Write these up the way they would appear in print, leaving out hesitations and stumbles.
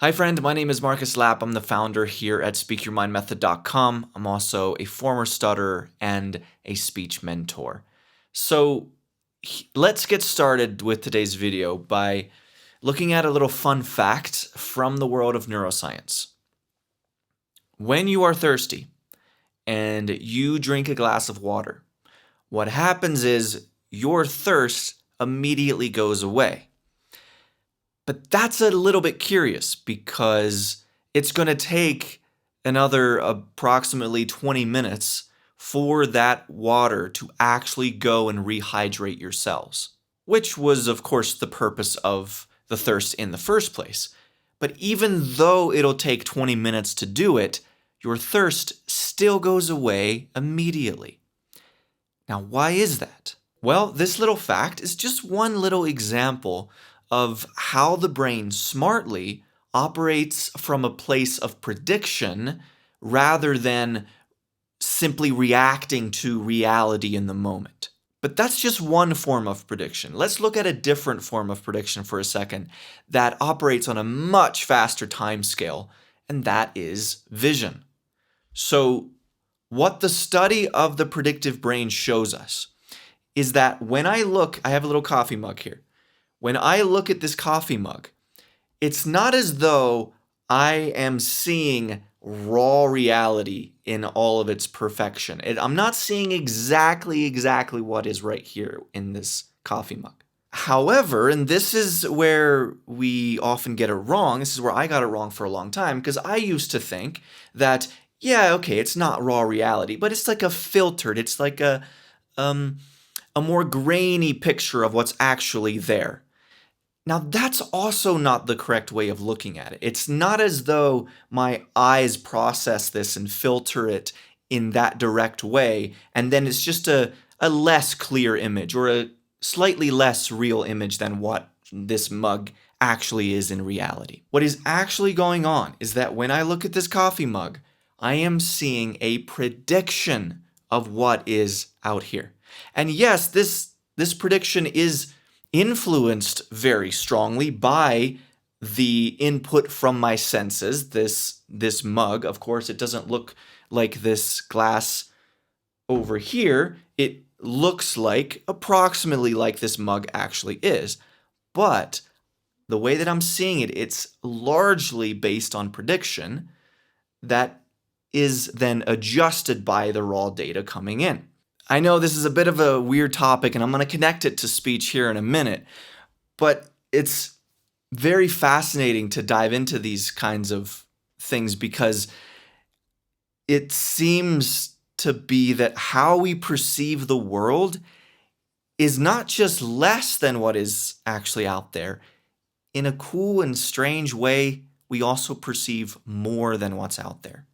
Hi friend, my name is Marcus Lapp. I'm the founder here at SpeakYourMindMethod.com. I'm also a former stutterer and a speech mentor. So let's get started with today's video by looking at a little fun fact from the world of neuroscience. When you are thirsty and you drink a glass of water, what happens is your thirst immediately goes away. But that's a little bit curious because it's going to take another approximately 20 minutes for that water to actually go and rehydrate your cells, which was, of course, the purpose of the thirst in the first place. But even though it'll take 20 minutes to do it, your thirst still goes away immediately. Now, why is that? Well, this little fact is just one little example of how the brain smartly operates from a place of prediction rather than simply reacting to reality in the moment. But that's just one form of prediction. Let's look at a different form of prediction for a second that operates on a much faster time scale, and that is vision. So what the study of the predictive brain shows us is that when I have a little coffee mug here. When I look at this coffee mug, it's not as though I am seeing raw reality in all of its perfection. I'm not seeing exactly what is right here in this coffee mug. However, and this is where we often get it wrong, this is where I got it wrong for a long time, because I used to think that, yeah, okay, it's not raw reality, but it's like it's like a more grainy picture of what's actually there. Now, that's also not the correct way of looking at it. It's not as though my eyes process this and filter it in that direct way, and then it's just a less clear image or a slightly less real image than what this mug actually is in reality. What is actually going on is that when I look at this coffee mug, I am seeing a prediction of what is out here. And yes, this prediction is influenced very strongly by the input from my senses. This mug, of course, it doesn't look like this glass over here. It looks like approximately like this mug actually is. But the way that I'm seeing it, it's largely based on prediction that is then adjusted by the raw data coming in. I know this is a bit of a weird topic, and I'm going to connect it to speech here in a minute, but it's very fascinating to dive into these kinds of things because it seems to be that how we perceive the world is not just less than what is actually out there. In a cool and strange way, we also perceive more than what's out there,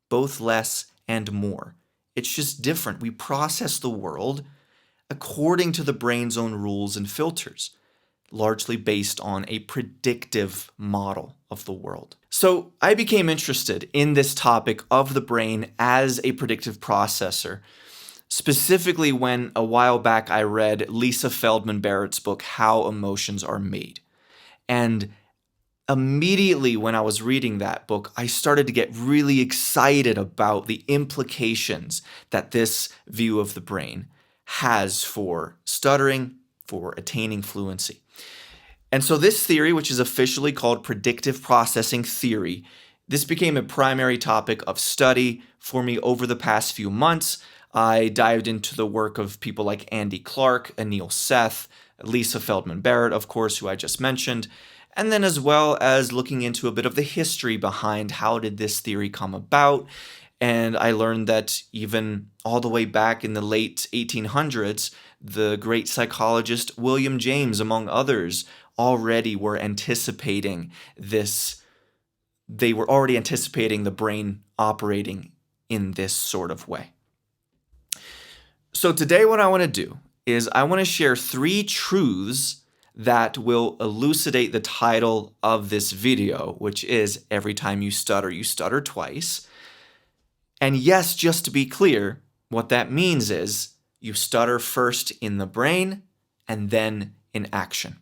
both less and more. It's just different. We process the world according to the brain's own rules and filters, largely based on a predictive model of the world. So I became interested in this topic of the brain as a predictive processor, specifically when a while back I read Lisa Feldman Barrett's book, How Emotions Are Made. And immediately when I was reading that book, I started to get really excited about the implications that this view of the brain has for stuttering, for attaining fluency. And so this theory, which is officially called predictive processing theory, this became a primary topic of study for me over the past few months. I dived into the work of people like Andy Clark, Anil Seth, Lisa Feldman Barrett, of course, who I just mentioned, and then as well as looking into a bit of the history behind how did this theory come about. And I learned that even all the way back in the late 1800s, the great psychologist William James, among others, already were anticipating this. They were already anticipating the brain operating in this sort of way. So today what I want to do is I want to share 3 truths that will elucidate the title of this video, which is Every Time You Stutter Twice. And yes, just to be clear, what that means is you stutter first in the brain and then in action.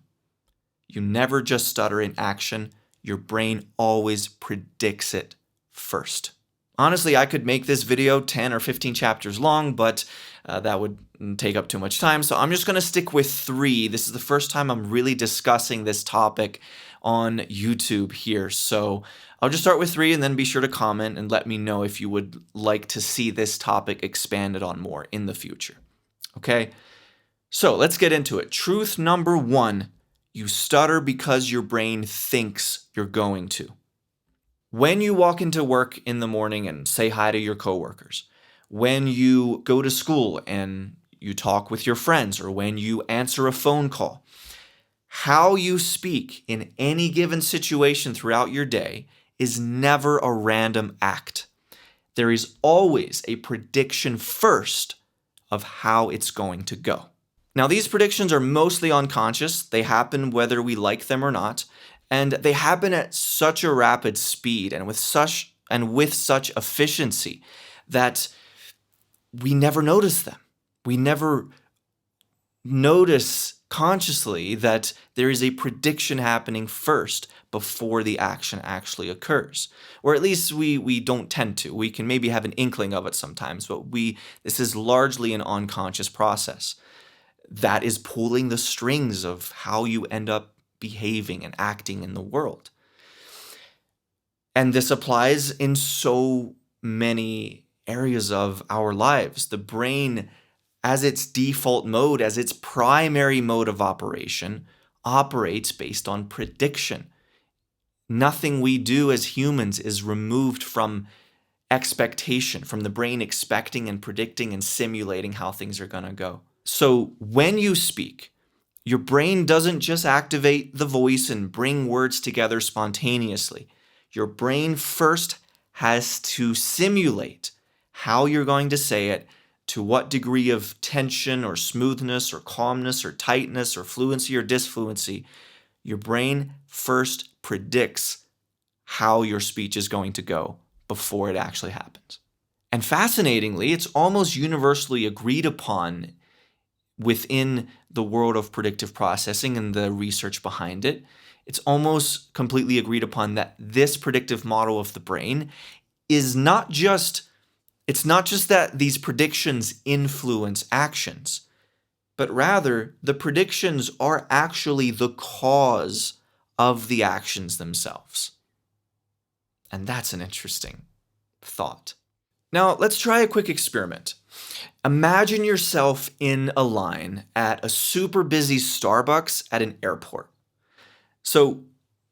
You never just stutter in action, your brain always predicts it first. Honestly, I could make this video 10 or 15 chapters long, but that would take up too much time. So I'm just going to stick with 3. This is the first time I'm really discussing this topic on YouTube here. So I'll just start with 3 and then be sure to comment and let me know if you would like to see this topic expanded on more in the future. Okay, so let's get into it. Truth number 1, you stutter because your brain thinks you're going to. When you walk into work in the morning and say hi to your coworkers, when you go to school and you talk with your friends, or when you answer a phone call, how you speak in any given situation throughout your day is never a random act. There is always a prediction first of how it's going to go. Now, these predictions are mostly unconscious. They happen whether we like them or not. And they happen at such a rapid speed and with such efficiency that we never notice them. We never notice consciously that there is a prediction happening first before the action actually occurs. Or at least we don't tend to. We can maybe have an inkling of it sometimes, but this is largely an unconscious process. That is pulling the strings of how you end up behaving and acting in the world. And this applies in so many areas of our lives. The brain, as its default mode, as its primary mode of operation, operates based on prediction. Nothing we do as humans is removed from expectation, from the brain expecting and predicting and simulating how things are going to go. So when you speak, your brain doesn't just activate the voice and bring words together spontaneously. Your brain first has to simulate how you're going to say it, to what degree of tension or smoothness or calmness or tightness or fluency or disfluency. Your brain first predicts how your speech is going to go before it actually happens. And fascinatingly, it's almost universally agreed upon within the world of predictive processing and the research behind it. It's almost completely agreed upon that this predictive model of the brain is not just that these predictions influence actions, but rather the predictions are actually the cause of the actions themselves. And that's an interesting thought. Now, let's try a quick experiment. Imagine yourself in a line at a super busy Starbucks at an airport. So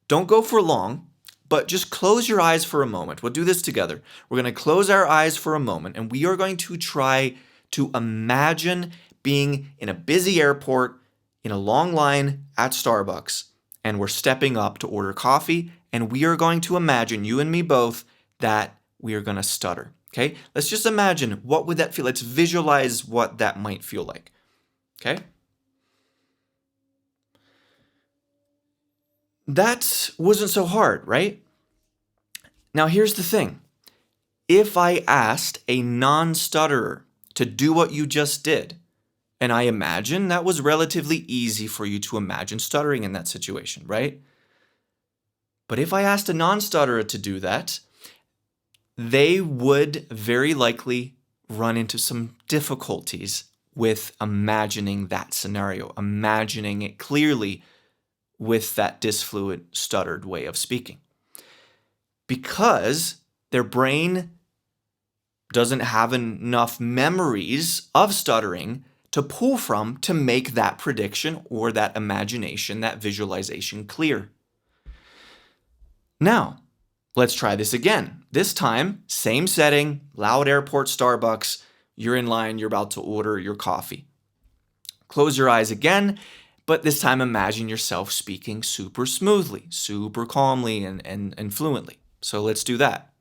don't go for long, but just close your eyes for a moment. We'll do this together. We're going to close our eyes for a moment, and we are going to try to imagine being in a busy airport in a long line at Starbucks, and we're stepping up to order coffee, and we are going to imagine, you and me both, that we are going to stutter. Okay, let's just imagine, what would that feel? Let's visualize what that might feel like. Okay? That wasn't so hard, right? Now here's the thing. If I asked a non-stutterer to do what you just did, and I imagine that was relatively easy for you to imagine stuttering in that situation, right? But if I asked a non-stutterer to do that, they would very likely run into some difficulties with imagining that scenario, imagining it clearly with that disfluent, stuttered way of speaking. Because their brain doesn't have enough memories of stuttering to pull from to make that prediction or that imagination, that visualization clear. Now, let's try this again. This time, same setting, loud airport Starbucks. You're in line, you're about to order your coffee. Close your eyes again, but this time imagine yourself speaking super smoothly, super calmly, and fluently. So let's do that.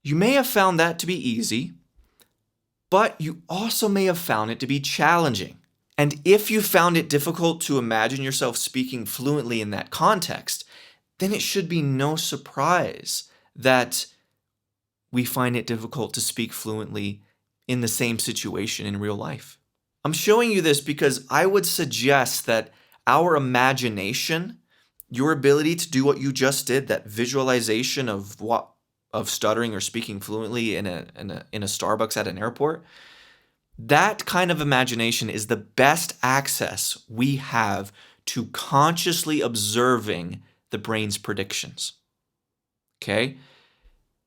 You may have found that to be easy, but you also may have found it to be challenging. And if you found it difficult to imagine yourself speaking fluently in that context, then it should be no surprise that we find it difficult to speak fluently in the same situation in real life. I'm showing you this because I would suggest that Our imagination, your ability to do what you just did, that visualization of stuttering or speaking fluently in a Starbucks at an airport, that kind of imagination is the best access we have to consciously observing the brain's predictions. Okay?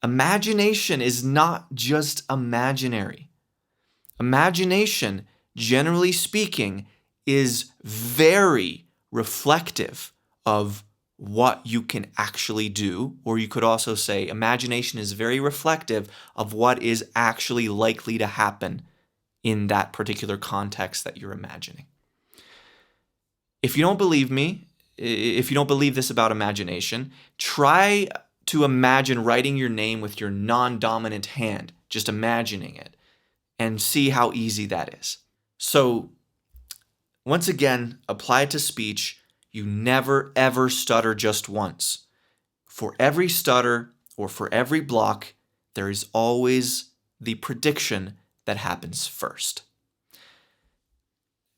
Imagination is not just imaginary. Imagination, generally speaking, is very reflective of what you can actually do, or you could also say imagination is very reflective of what is actually likely to happen in that particular context that you're imagining. If you don't believe me, if you don't believe this about imagination, try to imagine writing your name with your non-dominant hand, just imagining it, and see how easy that is. So, once again, apply it to speech. You never ever stutter just once. For every stutter or for every block, there is always the prediction that happens first.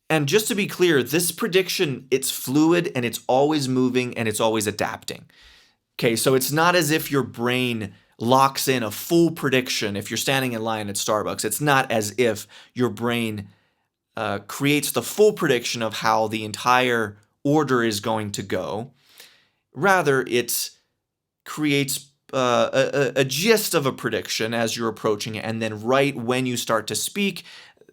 And just to be clear, this prediction, it's fluid and it's always moving and it's always adapting. Okay, so it's not as if your brain locks in a full prediction if you're standing in line at Starbucks. It's not as if your brain creates the full prediction of how the entire order is going to go. Rather, it creates a gist of a prediction as you're approaching it, and then right when you start to speak,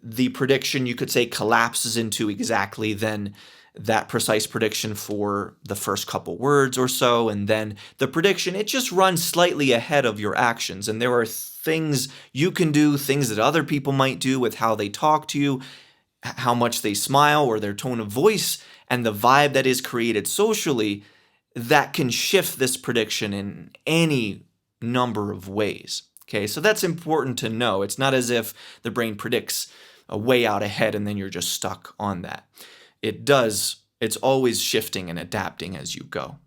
the prediction, you could say, collapses into exactly then that precise prediction for the first couple words or so, and then the prediction, it just runs slightly ahead of your actions, and there are things you can do, things that other people might do with how they talk to you, how much they smile or their tone of voice, and the vibe that is created socially that can shift this prediction in any number of ways. Okay, so that's important to know. It's not as if the brain predicts a way out ahead and then you're just stuck on that. It's always shifting and adapting as you go.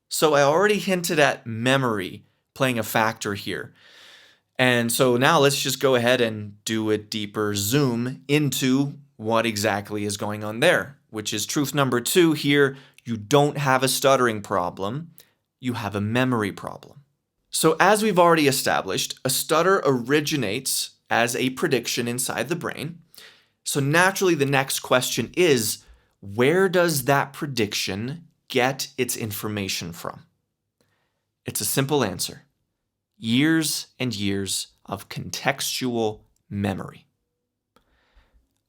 So I already hinted at memory playing a factor here. And so now let's just go ahead and do a deeper zoom into what exactly is going on there, which is truth number 2 here. You don't have a stuttering problem, you have a memory problem. So as we've already established, a stutter originates as a prediction inside the brain. So naturally, the next question is, where does that prediction get its information from? It's a simple answer. Years and years of contextual memory.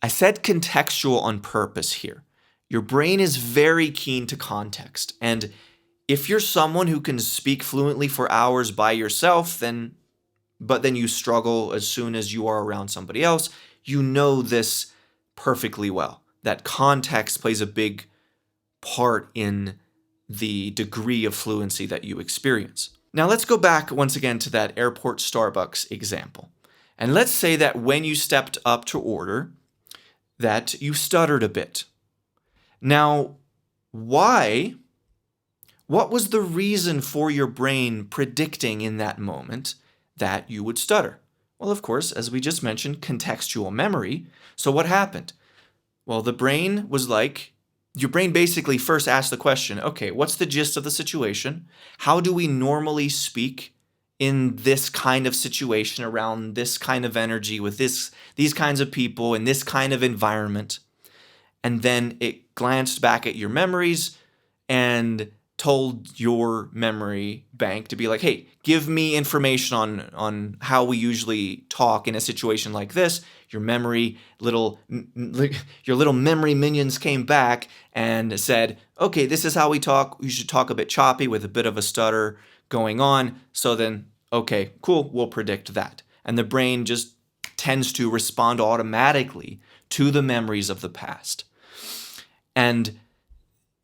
I said contextual on purpose here. Your brain is very keen to context, and if you're someone who can speak fluently for hours by yourself, but then you struggle as soon as you are around somebody else, you know this perfectly well. That context plays a big part in the degree of fluency that you experience. Now let's go back once again to that airport Starbucks example. And let's say that when you stepped up to order, that you stuttered a bit. Now, why? What was the reason for your brain predicting in that moment that you would stutter? Well, of course, as we just mentioned, contextual memory. So what happened? Well, your brain basically first asked the question, okay, what's the gist of the situation? How do we normally speak in this kind of situation, around this kind of energy, with these kinds of people, in this kind of environment? And then it glanced back at your memories and told your memory bank to be like, hey, give me information on how we usually talk in a situation like this. Your little memory minions came back and said, okay, this is how we talk. You should talk a bit choppy with a bit of a stutter going on. So then, okay, cool, we'll predict that. And the brain just tends to respond automatically to the memories of the past. And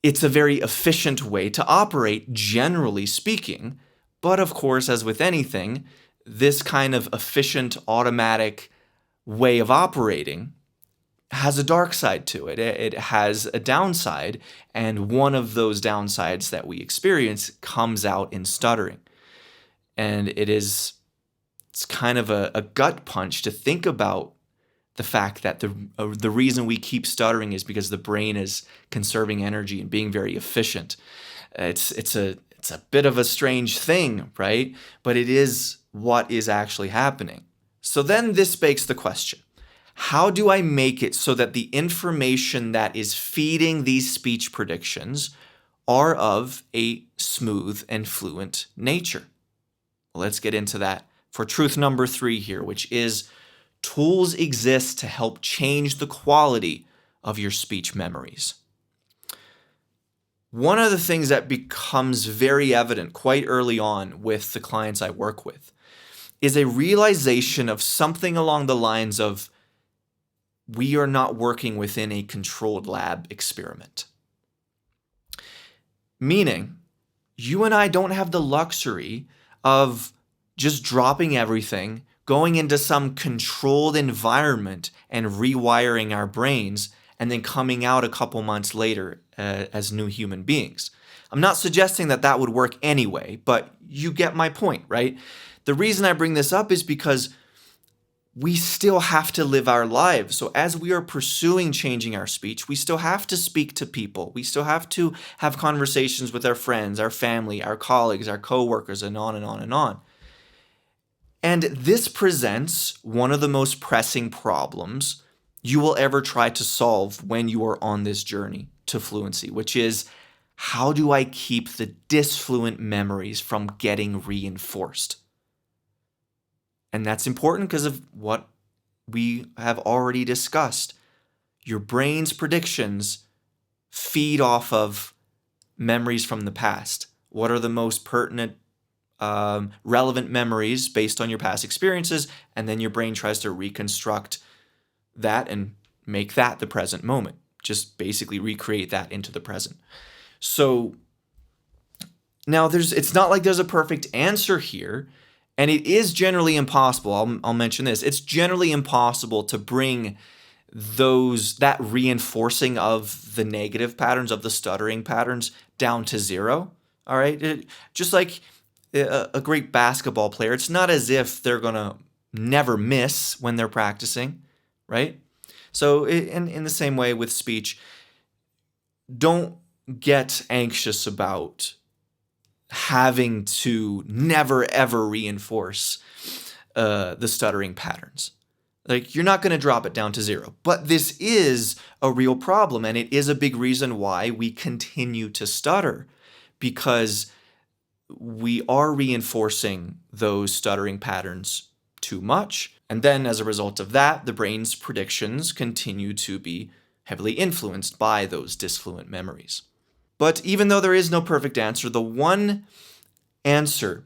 it's a very efficient way to operate, generally speaking. But of course, as with anything, this kind of efficient, automatic way of operating has a dark side to it. It has a downside, and one of those downsides that we experience comes out in stuttering. And it's kind of a gut punch to think about the fact that the reason we keep stuttering is because the brain is conserving energy and being very efficient. It's a bit of a strange thing, right? But it is what is actually happening. So then this begs the question: how do I make it so that the information that is feeding these speech predictions are of a smooth and fluent nature? Well, let's get into that for truth number 3 here, which is tools exist to help change the quality of your speech memories. One of the things that becomes very evident quite early on with the clients I work with is a realization of something along the lines of, we are not working within a controlled lab experiment. Meaning, you and I don't have the luxury of just dropping everything, going into some controlled environment and rewiring our brains, and then coming out a couple months later as new human beings. I'm not suggesting that that would work anyway, but you get my point, right? The reason I bring this up is because we still have to live our lives. So as we are pursuing changing our speech, we still have to speak to people. We still have to have conversations with our friends, our family, our colleagues, our coworkers, and on and on and on. And this presents one of the most pressing problems you will ever try to solve when you are on this journey to fluency, which is, how do I keep the disfluent memories from getting reinforced? And that's important because of what we have already discussed. Your brain's predictions feed off of memories from the past. What are the most pertinent, relevant memories based on your past experiences? And then your brain tries to reconstruct that and make that the present moment. Just basically recreate that into the present. So now it's not like there's a perfect answer here. And it is generally impossible, I'll mention this, it's generally impossible to bring that reinforcing of the negative patterns, of the stuttering patterns, down to zero, all right? Just like a great basketball player, it's not as if they're going to never miss when they're practicing, right? So in the same way with speech, don't get anxious about having to never ever reinforce the stuttering patterns. Like, you're not going to drop it down to zero. But this is a real problem, and it is a big reason why we continue to stutter, because we are reinforcing those stuttering patterns too much. And then as a result of that, the brain's predictions continue to be heavily influenced by those disfluent memories. But even though there is no perfect answer, the one answer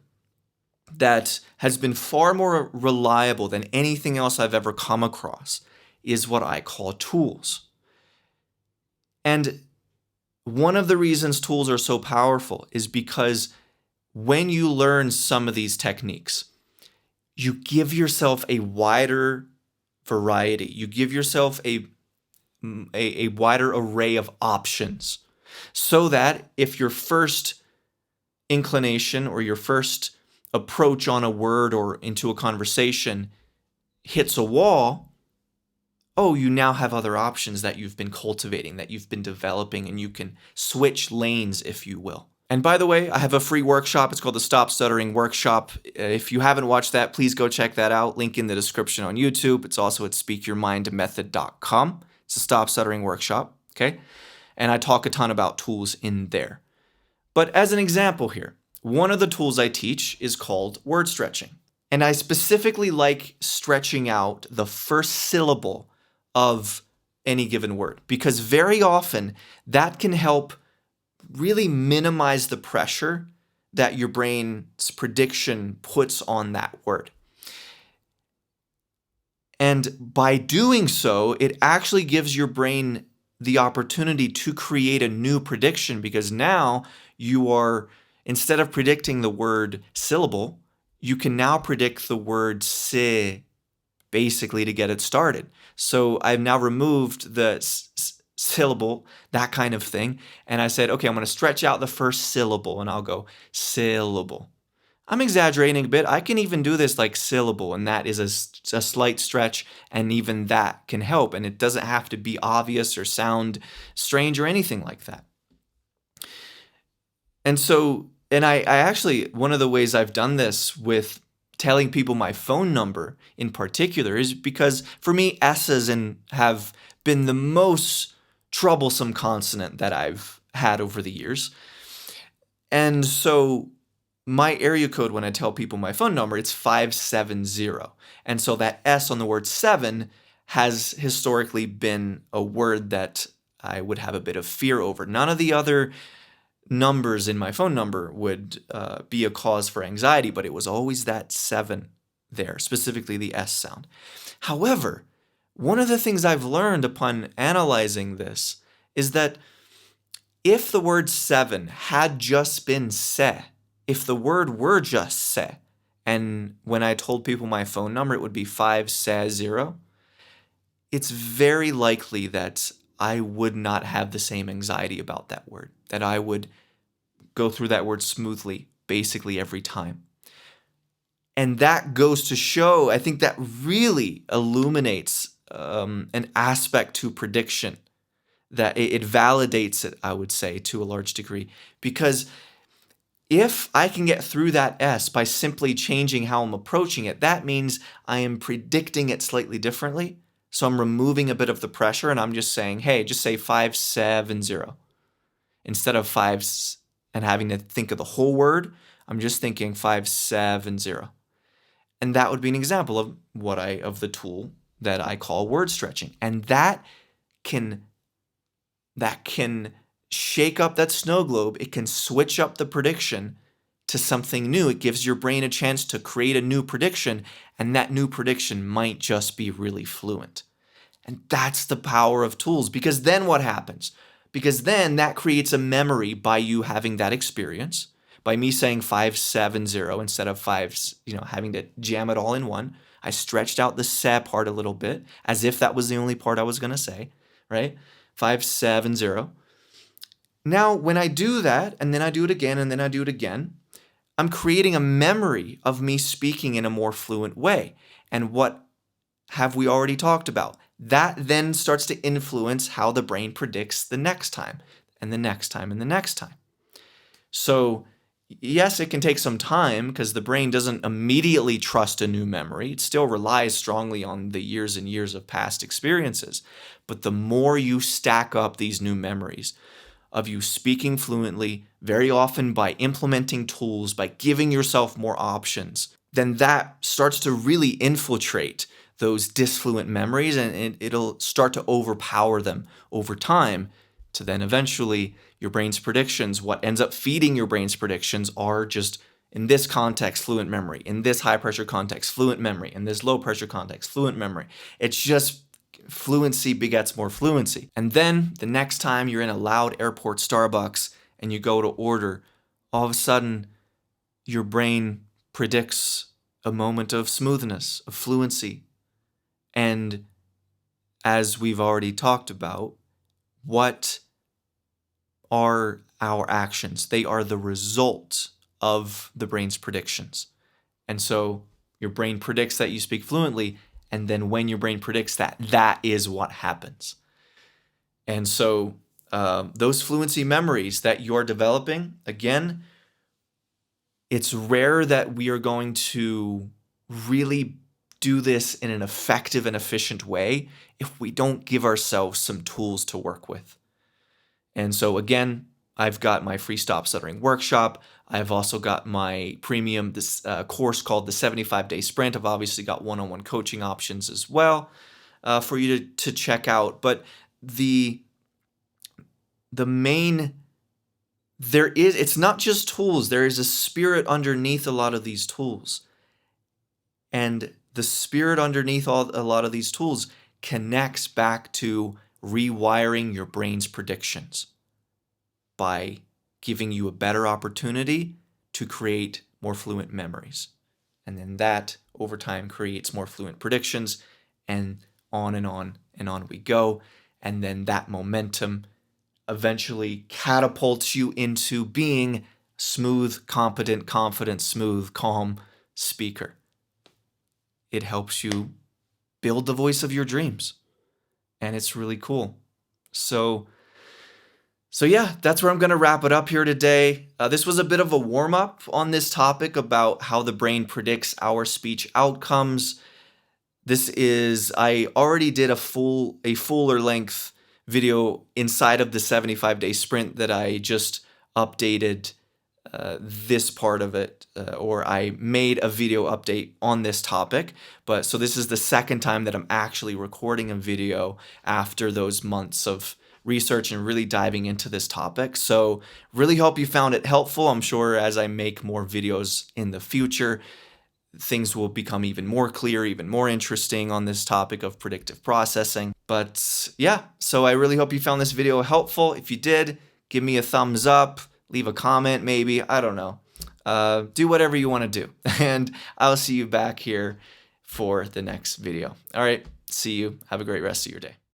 that has been far more reliable than anything else I've ever come across is what I call tools. And one of the reasons tools are so powerful is because when you learn some of these techniques, you give yourself a wider variety. You give yourself a wider array of options, so that if your first inclination or your first approach on a word or into a conversation hits a wall, you now have other options that you've been cultivating, that you've been developing, and you can switch lanes, if you will. And by the way, I have a free workshop. It's called the Stop Stuttering Workshop. If you haven't watched that, please go check that out. Link in the description on YouTube. It's also at speakyourmindmethod.com. It's a Stop Stuttering Workshop, okay? And I talk a ton about tools in there. But as an example here, one of the tools I teach is called word stretching. And I specifically like stretching out the first syllable of any given word, because very often that can help really minimize the pressure that your brain's prediction puts on that word. And by doing so, it actually gives your brain the opportunity to create a new prediction, because now you are, instead of predicting the word syllable, you can now predict the word se, basically to get it started. So I've now removed the syllable, that kind of thing, and I said, okay, I'm going to stretch out the first syllable, and I'll go syllable. I'm exaggerating a bit. I can even do this like syllable, and that is a slight stretch, and even that can help. And it doesn't have to be obvious or sound strange or anything like that. And so, I actually, one of the ways I've done this with telling people my phone number in particular is because for me, S's have been the most troublesome consonant that I've had over the years. And so my area code, when I tell people my phone number, it's 570. And so that S on the word 7 has historically been a word that I would have a bit of fear over. None of the other numbers in my phone number would be a cause for anxiety, but it was always that 7 there, specifically the S sound. However, one of the things I've learned upon analyzing this is that if the word 7 had just been se, if the word were just se, and when I told people my phone number, it would be 570, it's very likely that I would not have the same anxiety about that word, that I would go through that word smoothly, basically every time. And that goes to show, I think that really illuminates an aspect to prediction, that it validates it, I would say, to a large degree. Because if I can get through that S by simply changing how I'm approaching it, that means I am predicting it slightly differently. So I'm removing a bit of the pressure and I'm just saying, hey, just say 570. Instead of 5 and having to think of the whole word, I'm just thinking 570. And that would be an example of the tool that I call word stretching. And that can shake up that snow globe. It can switch up the prediction to something new. It gives your brain a chance to create a new prediction, and that new prediction might just be really fluent. And that's the power of tools, because then what happens? Because then that creates a memory by you having that experience, by me saying 570 instead of 5, having to jam it all in one. I stretched out the se part a little bit as if that was the only part I was going to say, right? 570. Now, when I do that, and then I do it again, and then I do it again, I'm creating a memory of me speaking in a more fluent way. And what have we already talked about? That then starts to influence how the brain predicts the next time, and the next time, and the next time. So, yes, it can take some time because the brain doesn't immediately trust a new memory. It still relies strongly on the years and years of past experiences. But the more you stack up these new memories of you speaking fluently, very often by implementing tools, by giving yourself more options, then that starts to really infiltrate those disfluent memories, and it'll start to overpower them over time, to then eventually your brain's predictions, what ends up feeding your brain's predictions are just, in this context, fluent memory. In this high pressure context, fluent memory. In this low pressure context, fluent memory. It's just fluency begets more fluency. And then the next time you're in a loud airport Starbucks and you go to order, all of a sudden your brain predicts a moment of smoothness, of fluency. And as we've already talked about, what are our actions? They are the result of the brain's predictions. And so your brain predicts that you speak fluently, and then when your brain predicts that, that is what happens. And so those fluency memories that you're developing, again, it's rare that we are going to really do this in an effective and efficient way if we don't give ourselves some tools to work with. And so again, I've got my free Stop Stuttering workshop. I've also got my premium course called the 75-Day Sprint. I've obviously got one-on-one coaching options as well for you to check out. But the main, it's not just tools. There is a spirit underneath a lot of these tools. And the spirit underneath a lot of these tools connects back to rewiring your brain's predictions by giving you a better opportunity to create more fluent memories. And then that, over time, creates more fluent predictions, and on and on and on we go. And then that momentum eventually catapults you into being smooth, competent, confident, smooth, calm speaker. It helps you build the voice of your dreams. And it's really cool. So yeah, that's where I'm going to wrap it up here today. This was a bit of a warm-up on this topic about how the brain predicts our speech outcomes. I already did a fuller length video inside of the 75-day sprint that I just updated this part of it, or I made a video update on this topic. So this is the second time that I'm actually recording a video after those months of research and really diving into this topic. So really hope you found it helpful. I'm sure as I make more videos in the future, things will become even more clear, even more interesting on this topic of predictive processing. But yeah, so I really hope you found this video helpful. If you did, give me a thumbs up, leave a comment maybe, I don't know. Do whatever you want to do. And I'll see you back here for the next video. All right, see you. Have a great rest of your day.